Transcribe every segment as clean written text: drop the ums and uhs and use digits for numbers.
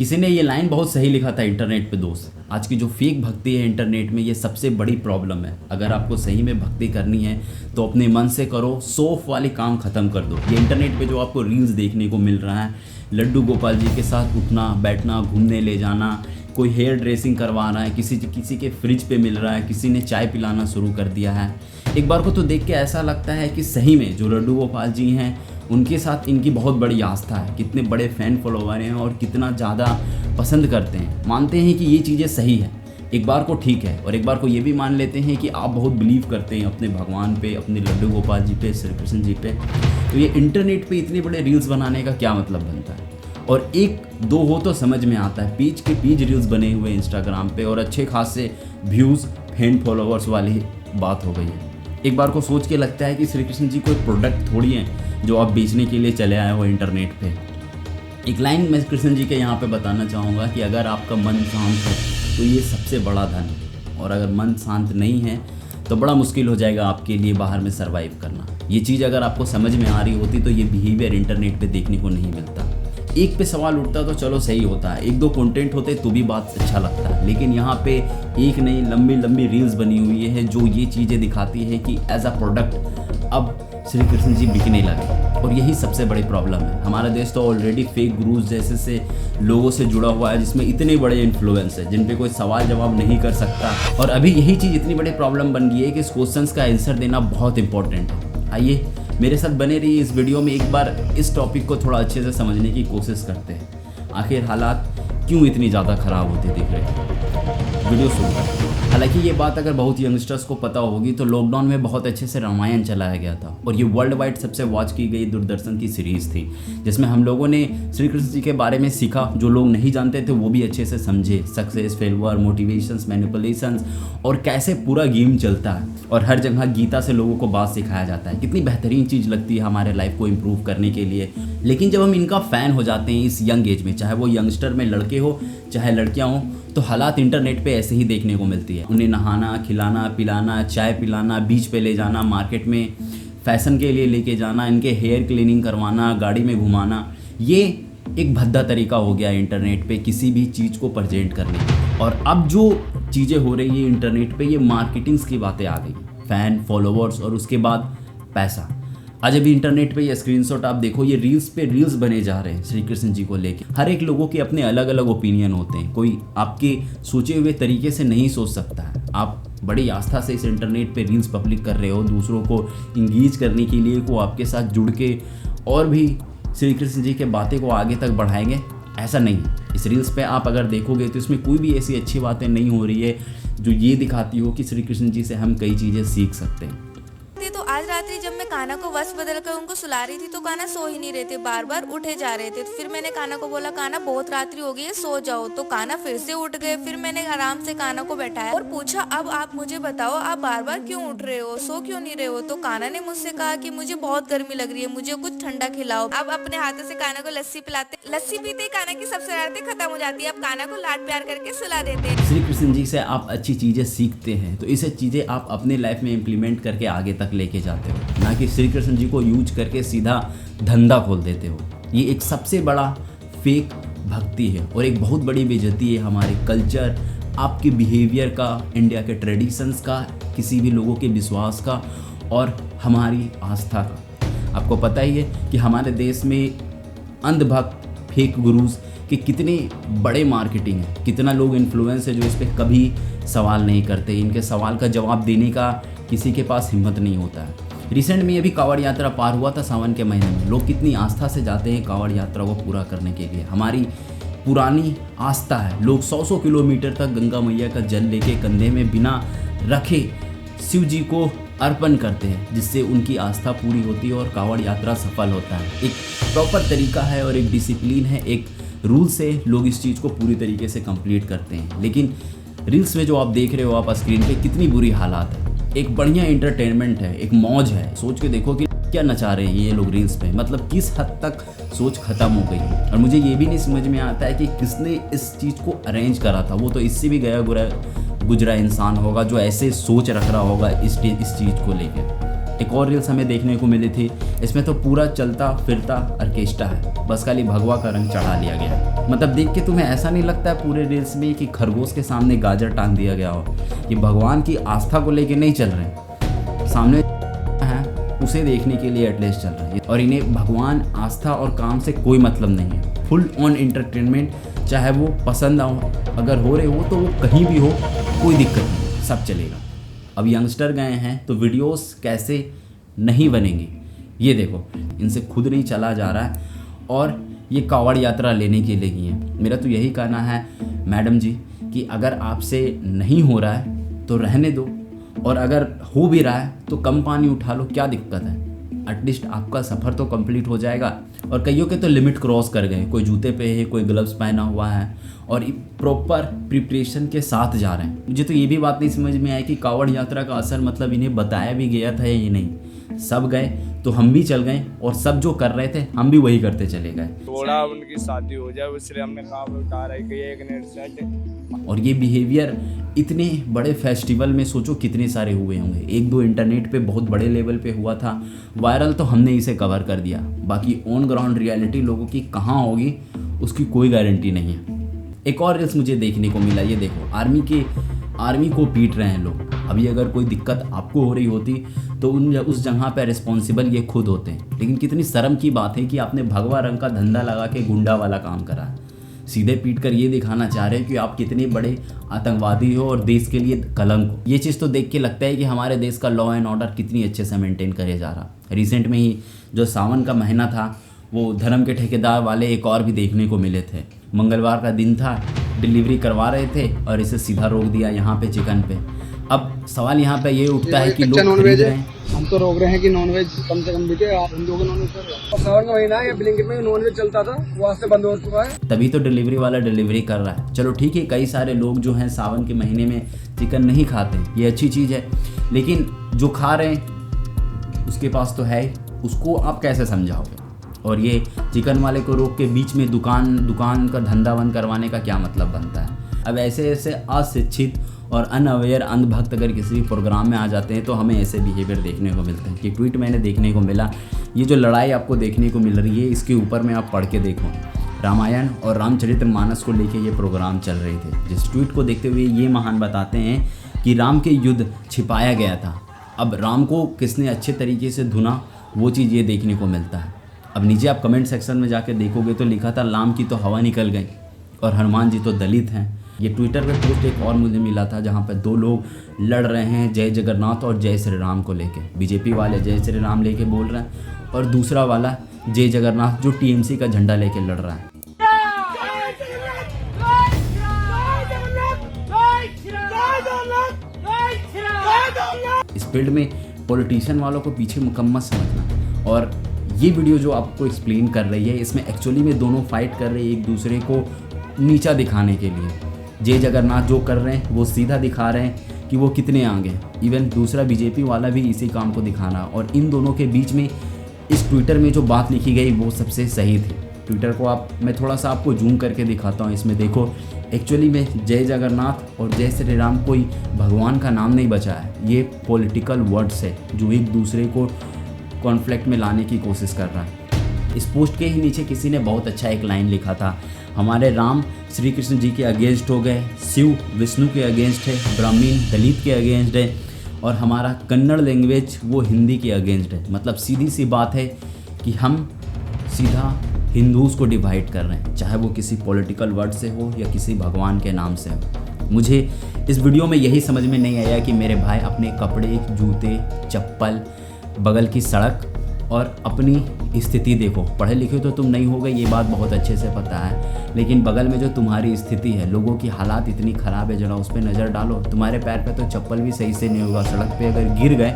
किसी ने ये लाइन बहुत सही लिखा था इंटरनेट पे दोस्त, आज की जो फेक भक्ति है इंटरनेट में ये सबसे बड़ी प्रॉब्लम है। अगर आपको सही में भक्ति करनी है तो अपने मन से करो, सौफ वाले काम ख़त्म कर दो। ये इंटरनेट पे जो आपको रील्स देखने को मिल रहा है, लड्डू गोपाल जी के साथ उठना बैठना, घूमने ले जाना, कोई हेयर ड्रेसिंग करवा रहा है, किसी के फ्रिज पे मिल रहा है, किसी ने चाय पिलाना शुरू कर दिया है। एक बार को तो देख के ऐसा लगता है कि सही में जो लड्डू गोपाल जी हैं उनके साथ इनकी बहुत बड़ी आस्था है, कितने बड़े फ़ैन फॉलोवर हैं और कितना ज़्यादा पसंद करते हैं, मानते हैं कि ये चीज़ें सही है। एक बार को ठीक है और एक बार को ये भी मान लेते हैं कि आप बहुत बिलीव करते हैं अपने भगवान पे, अपने लड्डू गोपाल जी पे, श्री कृष्ण जी पे। तो ये इंटरनेट पे इतने बड़े रील्स बनाने का क्या मतलब बनता है? और एक दो हो तो समझ में आता है, पेज के पेज रील्स बने हुए इंस्टाग्राम पे और अच्छे खासे व्यूज़ फैन फॉलोवर्स वाली बात हो गई है। एक बार को सोच के लगता है कि श्री कृष्ण जी कोई प्रोडक्ट थोड़ी हैं जो आप बेचने के लिए चले आए हो इंटरनेट पे। एक लाइन मैं कृष्ण जी के यहाँ पे बताना चाहूँगा कि अगर आपका मन शांत है तो ये सबसे बड़ा धन है, और अगर मन शांत नहीं है तो बड़ा मुश्किल हो जाएगा आपके लिए बाहर में सर्वाइव करना। ये चीज़ अगर आपको समझ में आ रही होती तो ये बिहेवियर इंटरनेट पे देखने को नहीं मिलता। एक पे सवाल उठता तो चलो सही होता है, एक दो कंटेंट होते तो भी बात अच्छा लगता है, लेकिन यहाँ पे एक नहीं लंबी लंबी रील्स बनी हुई है जो ये चीज़ें दिखाती है कि एज अ प्रोडक्ट अब श्री कृष्ण जी बिकने लगे। और यही सबसे बड़ी प्रॉब्लम है। हमारा देश तो ऑलरेडी फेक गुरुज जैसे से लोगों से जुड़ा हुआ है, जिसमें इतने बड़े इन्फ्लुएंस है जिन पे कोई सवाल जवाब नहीं कर सकता। और अभी यही चीज़ इतनी बड़ी प्रॉब्लम बन गई है कि इस क्वेश्चंस का आंसर देना बहुत इंपॉर्टेंट है। आइए मेरे साथ बने रहिए इस वीडियो में, एक बार इस टॉपिक को थोड़ा अच्छे से समझने की कोशिश करते हैं। आखिर हालात क्यों इतनी ज़्यादा ख़राब होते दिख रहे हैं, वीडियो शुरू करते हैं। हालांकि ये बात अगर बहुत यंगस्टर्स को पता होगी तो लॉकडाउन में बहुत अच्छे से रामायण चलाया गया था और ये वर्ल्ड वाइड सबसे वॉच की गई दूरदर्शन की सीरीज़ थी, जिसमें हम लोगों ने श्री कृष्ण जी के बारे में सीखा। जो लोग नहीं जानते थे वो भी अच्छे से समझे, सक्सेस, फेलियर, मोटिवेशंस, मैनिपुलेशंस और कैसे पूरा गेम चलता है। और हर जगह गीता से लोगों को बात सिखाया जाता है। कितनी बेहतरीन चीज़ लगती है हमारे लाइफ को इम्प्रूव करने के लिए। लेकिन जब हम इनका फ़ैन हो जाते हैं इस यंग एज में, चाहे वो यंगस्टर में लड़के हो चाहे लड़कियां हो, तो हालात इंटरनेट पे ऐसे ही देखने को मिलती है। उन्हें नहाना, खिलाना, पिलाना, चाय पिलाना, बीच पे ले जाना, मार्केट में फैशन के लिए लेके जाना, इनके हेयर क्लीनिंग करवाना, गाड़ी में घुमाना, ये एक भद्दा तरीका हो गया इंटरनेट पे किसी भी चीज़ को प्रेजेंट करने की। और अब जो चीज़ें हो रही है इंटरनेट पे, ये मार्केटिंग्स की बातें आ गई, फ़ैन फॉलोवर्स और उसके बाद पैसा। आज अभी इंटरनेट पे ये स्क्रीनशॉट आप देखो, ये रील्स पे रील्स बने जा रहे हैं श्री कृष्ण जी को लेके। हर एक लोगों के अपने अलग अलग ओपिनियन होते हैं, कोई आपके सोचे हुए तरीके से नहीं सोच सकता है। आप बड़ी आस्था से इस इंटरनेट पे रील्स पब्लिक कर रहे हो दूसरों को इंगेज करने के लिए, को आपके साथ जुड़ के और भी श्री कृष्ण जी के बातें को आगे तक बढ़ाएंगे, ऐसा नहीं है। इस रील्स पे आप अगर देखोगे तो इसमें कोई भी ऐसी अच्छी बातें नहीं हो रही है जो ये दिखाती हो कि श्री कृष्ण जी से हम कई चीज़ें सीख सकते हैं। तो आज रात्रि जब मैं कान्हा को वश बदल कर उनको सुला रही थी तो कान्हा सो ही नहीं रहे थे, बार बार उठे जा रहे थे। तो फिर मैंने कान्हा को बोला, कान्हा बहुत रात्रि हो गई है, सो जाओ। तो कान्हा फिर से उठ गए। फिर मैंने आराम से कान्हा को बैठाया और पूछा, अब आप मुझे बताओ, आप बार बार क्यों उठ रहे हो, सो क्यों नहीं रहे हो? तो कान्हा ने मुझसे कहा कि मुझे बहुत गर्मी लग रही है, मुझे कुछ ठंडा खिलाओ। अब अपने हाथों से कान्हा को लस्सी पिलाते, लस्सी पीते कान्हा की सब शरारतें खत्म हो जाती है। अब कान्हा को लाड प्यार करके सुला देते हैं। श्री कृष्ण जी से आप अच्छी चीज़ें सीखते हैं तो इसे चीज़ें आप अपने लाइफ में इम्प्लीमेंट करके आगे तक लेके जाते हो, ना कि श्री कृष्ण जी को यूज करके सीधा धंधा खोल देते हो। ये एक सबसे बड़ा फेक भक्ति है और एक बहुत बड़ी बेइज्जती है हमारे कल्चर, आपके बिहेवियर का, इंडिया के ट्रेडिशंस का, किसी भी लोगों के विश्वास का और हमारी आस्था का। आपको पता ही है कि हमारे देश में अंधभक्त, फेक गुरुज कि कितने बड़े मार्केटिंग है, कितना लोग इन्फ्लुएंस है जो इस पर कभी सवाल नहीं करते। इनके सवाल का जवाब देने का किसी के पास हिम्मत नहीं होता है। रिसेंट में अभी कांवड़ यात्रा पार हुआ था सावन के महीने में। लोग कितनी आस्था से जाते हैं कांवड़ यात्रा को पूरा करने के लिए। हमारी पुरानी आस्था है, लोग 100 किलोमीटर तक गंगा मैया का जल लेके कंधे में बिना रखे शिव जी को अर्पण करते हैं, जिससे उनकी आस्था पूरी होती है और कांवड़ यात्रा सफल होता है। एक प्रॉपर तरीका है और एक डिसिप्लिन है, एक रूल से लोग इस चीज़ को पूरी तरीके से कंप्लीट करते हैं। लेकिन रील्स में जो आप देख रहे हो आप स्क्रीन पे, कितनी बुरी हालात है। एक बढ़िया एंटरटेनमेंट है, एक मौज है। सोच के देखो कि क्या नचा रहे हैं ये लोग रील्स पे, मतलब किस हद तक सोच खत्म हो गई है। और मुझे ये भी नहीं समझ में आता है कि किसने इस चीज़ को अरेंज करा था। वो तो इससे भी गया गुजरा इंसान होगा जो ऐसे सोच रख रहा होगा इस चीज़ को लेकर। एक और रील्स हमें देखने को मिली थी, इसमें तो पूरा चलता फिरता ऑर्केस्ट्रा है, बस खाली भगवा का रंग चढ़ा लिया गया है। मतलब देख के तुम्हें ऐसा नहीं लगता है पूरे रील्स में कि खरगोश के सामने गाजर टांग दिया गया हो, कि भगवान की आस्था को लेके नहीं चल रहे, सामने है उसे देखने के लिए एटलीस्ट चल रहे हैं। और इन्हें भगवान, आस्था और काम से कोई मतलब नहीं है। फुल ऑन एंटरटेनमेंट, चाहे वो पसंद आओ, अगर हो रहे हो तो वो कहीं भी हो, कोई दिक्कत नहीं, सब चलेगा। अब यंगस्टर गए हैं तो वीडियोस कैसे नहीं बनेंगी, ये देखो, इनसे खुद नहीं चला जा रहा है और ये कावड़ यात्रा लेने के लिए गई हैं। मेरा तो यही कहना है मैडम जी कि अगर आपसे नहीं हो रहा है तो रहने दो, और अगर हो भी रहा है तो कम पानी उठा लो, क्या दिक्कत है, एटलीस्ट आपका सफ़र तो कंप्लीट हो जाएगा। और कईयों के तो लिमिट क्रॉस कर गए, कोई जूते पे है, कोई ग्लव्स पहना हुआ है और प्रॉपर प्रिपरेशन के साथ जा रहे हैं। मुझे तो ये भी बात नहीं समझ में आई कि कावड़ यात्रा का असर मतलब इन्हें बताया भी गया था या नहीं। सब गए तो हम भी चल गए, और सब जो कर रहे थे हम भी वही करते चले गए। थोड़ा उनकी शादी हो जाए इसलिए हमने काम उठा रही कि एक नेट सेट। और ये बिहेवियर इतने बड़े फेस्टिवल में सोचो कितने सारे हुए होंगे। एक दो इंटरनेट पे बहुत बड़े लेवल पे हुआ था वायरल, तो हमने इसे कवर कर दिया। बाकी ऑन ग्राउंड रियलिटी लोगों की कहाँ होगी उसकी कोई गारंटी नहीं है। एक और रील्स मुझे देखने को मिला, ये देखो, आर्मी को पीट रहे हैं लोग। अभी अगर कोई दिक्कत आपको हो रही होती तो उस जगह पर रिस्पॉन्सिबल ये खुद होते हैं। लेकिन कितनी शर्म की बात है कि आपने भगवा रंग का धंधा लगा के गुंडा वाला काम करा है। सीधे पीट कर ये दिखाना चाह रहे हैं कि आप कितने बड़े आतंकवादी हो और देश के लिए कलंक। ये चीज़ तो देख के लगता है कि हमारे देश का लॉ एंड ऑर्डर कितनी अच्छे से मेंटेन करे जा रहा। रिसेंट में ही जो सावन का महीना था, वो धर्म के ठेकेदार वाले एक और भी देखने को मिले थे। मंगलवार का दिन था, डिलीवरी करवा रहे थे और इसे सीधा रोक दिया यहाँ पे चिकन पे। अब सवाल यहाँ पे ये उठता है कि लोग खरीद रहे हैं, हम तो रोक रहे हैं कि नॉनवेज कम से कम बिके, आप हिंदुओं को नॉनवेज कर रहे हैं। सावन का महीना है, ब्लिंकिट में नॉनवेज चलता था, वो आज से बंद हो चुका है। तभी तो डिलीवरी वाला डिलीवरी कर रहा है। चलो ठीक है, कई सारे लोग जो हैं सावन के महीने में चिकन नहीं खाते, ये अच्छी चीज़ है। लेकिन जो खा रहे हैं उसके पास तो है, उसको आप कैसे समझाओगे? और ये चिकन वाले को रोक के बीच में दुकान का धंधा बंद करवाने का क्या मतलब बनता है? अब ऐसे अशिक्षित और अनअवेयर अंधभक्त अगर किसी भी प्रोग्राम में आ जाते हैं तो हमें ऐसे बिहेवियर देखने को मिलते हैं। कि ट्वीट मैंने देखने को मिला, ये जो लड़ाई आपको देखने को मिल रही है इसके ऊपर में आप पढ़ के देखो, रामायण और रामचरितमानस को लेके ये प्रोग्राम चल रहे थे। जिस ट्वीट को देखते हुए ये महान बताते हैं कि राम के युद्ध छिपाया गया था। अब राम को किसने अच्छे तरीके से धुना, वो चीज़ ये देखने को मिलता है। अब नीचे आप कमेंट सेक्शन में जाके देखोगे तो लिखा था राम की तो हवा निकल गई और हनुमान जी तो दलित हैं। ये ट्विटर पे पोस्ट एक और मुझे मिला था जहाँ पर दो लोग लड़ रहे हैं जय जगन्नाथ और जय श्री राम को लेके। बीजेपी वाले जय श्री राम लेके बोल रहे हैं और दूसरा वाला जय जगन्नाथ जो टीएमसी का झंडा लेके लड़ रहा है। इस फील्ड में पॉलिटिशियन वालों को पीछे मुकम्मल समझना। और ये वीडियो जो आपको एक्सप्लेन कर रही है, इसमें एक्चुअली में दोनों फाइट कर रहे हैं एक दूसरे को नीचा दिखाने के लिए। जय जगन्नाथ जो कर रहे हैं वो सीधा दिखा रहे हैं कि वो कितने आगे। इवन दूसरा बीजेपी वाला भी इसी काम को दिखाना। और इन दोनों के बीच में इस ट्विटर में जो बात लिखी गई वो सबसे सही थी। ट्विटर को मैं थोड़ा सा आपको जूम करके दिखाता हूँ। इसमें देखो, एक्चुअली में जय जगन्नाथ और जय श्री राम कोई भगवान का नाम नहीं बचा है, ये पॉलिटिकल वर्ड्स है जो एक दूसरे को कॉन्फ्लिक्ट में लाने की कोशिश कर रहा है। इस पोस्ट के ही नीचे किसी ने बहुत अच्छा एक लाइन लिखा था, हमारे राम श्री कृष्ण जी के अगेंस्ट हो गए, शिव विष्णु के अगेंस्ट है, ब्राह्मण दलित के अगेंस्ट है और हमारा कन्नड़ लैंग्वेज वो हिंदी के अगेंस्ट है। मतलब सीधी सी बात है कि हम सीधा हिंदूज़ को डिवाइड कर रहे हैं, चाहे वो किसी पॉलिटिकल वर्ड से हो या किसी भगवान के नाम से हो। मुझे इस वीडियो में यही समझ में नहीं आया कि मेरे भाई अपने कपड़े, जूते, चप्पल, बगल की सड़क और अपनी स्थिति देखो। पढ़े लिखे तो तुम नहीं हो गए, ये बात बहुत अच्छे से पता है, लेकिन बगल में जो तुम्हारी स्थिति है, लोगों की हालात इतनी ख़राब है, जरा उस पर नज़र डालो। तुम्हारे पैर पे तो चप्पल भी सही से नहीं होगा, सड़क पे अगर गिर गए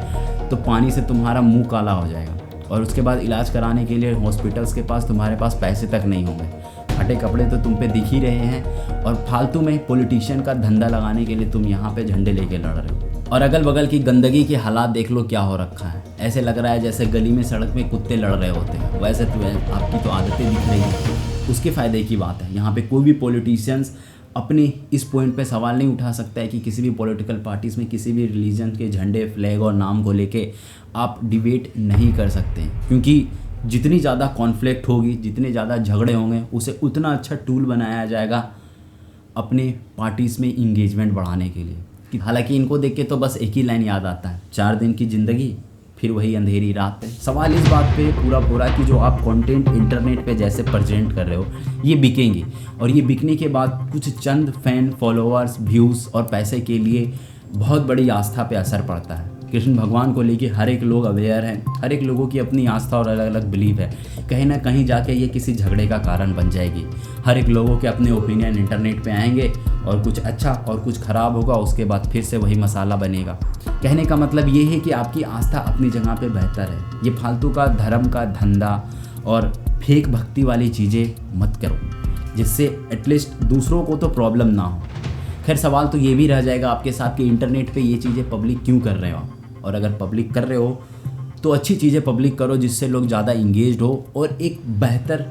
तो पानी से तुम्हारा मुंह काला हो जाएगा और उसके बाद इलाज कराने के लिए हॉस्पिटल्स के पास तुम्हारे पास पैसे तक नहीं होंगे। फटे कपड़े तो तुम पे दिख ही रहे हैं और फालतू में पॉलिटिशियन का धंधा लगाने के लिए तुम यहाँ पे झंडे लेके लड़ रहे हो। और अगल बगल की गंदगी के हालात देख लो क्या हो रखा है। ऐसे लग रहा है जैसे गली में सड़क में कुत्ते लड़ रहे होते हैं। वैसे तो आपकी तो आदतें दिख रही हैं, उसके फ़ायदे की बात है। यहाँ पे कोई भी पॉलिटिशियंस अपने इस पॉइंट पे सवाल नहीं उठा सकता है कि किसी भी पॉलिटिकल पार्टीज़ में किसी भी रिलीजन के झंडे, फ्लैग और नाम को लेके आप डिबेट नहीं कर सकते हैं, क्योंकि जितनी ज़्यादा कॉन्फ्लिक्ट होगी, जितने ज़्यादा झगड़े होंगे, उसे उतना अच्छा टूल बनाया जाएगा अपने पार्टीज़ में इंगेजमेंट बढ़ाने के लिए। हालांकि इनको देख के तो बस एक ही लाइन याद आता है, 4 दिन की ज़िंदगी फिर वही अंधेरी रात है। सवाल इस बात पे पूरा कि जो आप कंटेंट इंटरनेट पे जैसे प्रेजेंट कर रहे हो ये बिकेंगे, और ये बिकने के बाद कुछ चंद फैन, फॉलोअर्स, व्यूज़ और पैसे के लिए बहुत बड़ी आस्था पे असर पड़ता है। कृष्ण भगवान को लेके हर एक लोग अवेयर हैं, हर एक लोगों की अपनी आस्था और अलग अलग बिलीव है। कहीं ना कहीं जाके ये किसी झगड़े का कारण बन जाएगी। हर एक लोगों के अपने ओपिनियन इंटरनेट पे आएंगे और कुछ अच्छा और कुछ ख़राब होगा, उसके बाद फिर से वही मसाला बनेगा। कहने का मतलब ये है कि आपकी आस्था अपनी जगह पे बेहतर है। ये फालतू का धर्म का धंधा और फेक भक्ति वाली चीज़ें मत करो, जिससे एटलीस्ट दूसरों को तो प्रॉब्लम ना हो। खैर सवाल तो ये भी रह जाएगा आपके साथ कि इंटरनेट पे ये चीज़ें पब्लिक क्यों कर रहे हो, और अगर पब्लिक कर रहे हो तो अच्छी चीज़ें पब्लिक करो जिससे लोग ज़्यादा इंगेज्ड हो और एक बेहतर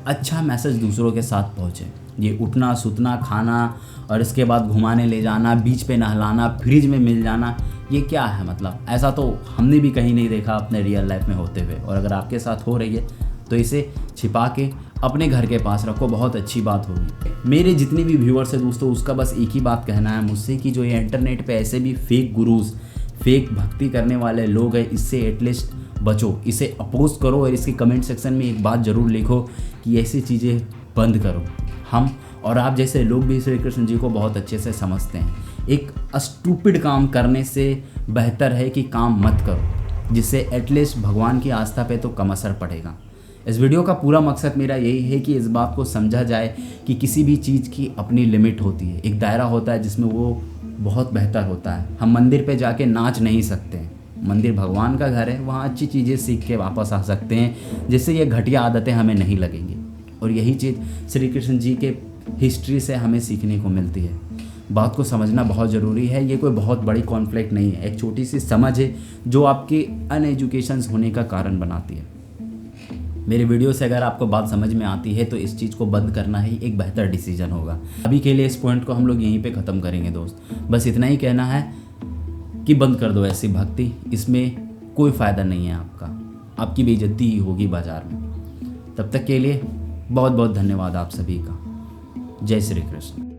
अच्छा मैसेज दूसरों के साथ पहुँचे। ये उठना, सुतना, खाना और इसके बाद घुमाने ले जाना, बीच पे नहलाना, फ्रिज में मिल जाना, ये क्या है? मतलब ऐसा तो हमने भी कहीं नहीं देखा अपने रियल लाइफ में होते हुए, और अगर आपके साथ हो रही है तो इसे छिपा के अपने घर के पास रखो, बहुत अच्छी बात होगी। मेरे जितने भी व्यूअर्स हैं दोस्तों, उसका बस एक ही बात कहना है मुझसे कि जो ये इंटरनेट पे ऐसे भी फेक गुरुज़, फेक भक्ति करने वाले लोग हैं, इससे एटलीस्ट बचो, इसे अपोज करो और इसके कमेंट सेक्शन में एक बात ज़रूर लिखो कि ऐसी चीज़ें बंद करो। हम और आप जैसे लोग भी श्री कृष्ण जी को बहुत अच्छे से समझते हैं। एक स्टूपिड काम करने से बेहतर है कि काम मत करो, जिससे एटलीस्ट भगवान की आस्था पे तो कम असर पड़ेगा। इस वीडियो का पूरा मकसद मेरा यही है कि इस बात को समझा जाए कि किसी भी चीज़ की अपनी लिमिट होती है, एक दायरा होता है जिसमें वो बहुत बेहतर होता है। हम मंदिर पे जाके नाच नहीं सकते, मंदिर भगवान का घर है, वहाँ अच्छी चीज़ें सीख के वापस आ सकते हैं, जिससे ये घटिया आदतें हमें नहीं लगेंगी। और यही चीज़ श्री कृष्ण जी के हिस्ट्री से हमें सीखने को मिलती है। बात को समझना बहुत ज़रूरी है। ये कोई बहुत बड़ी कॉन्फ्लिक्ट नहीं है, एक छोटी सी समझ है जो आपके अनएजुकेशन होने का कारण बनाती है। मेरे वीडियो से अगर आपको बात समझ में आती है तो इस चीज़ को बंद करना ही एक बेहतर डिसीजन होगा। अभी के लिए इस पॉइंट को हम लोग यहीं पे ख़त्म करेंगे दोस्त। बस इतना ही कहना है कि बंद कर दो ऐसी भक्ति, इसमें कोई फ़ायदा नहीं है आपका, आपकी बेइज्जती ही होगी बाज़ार में। तब तक के लिए बहुत बहुत धन्यवाद आप सभी का। जय श्री कृष्ण।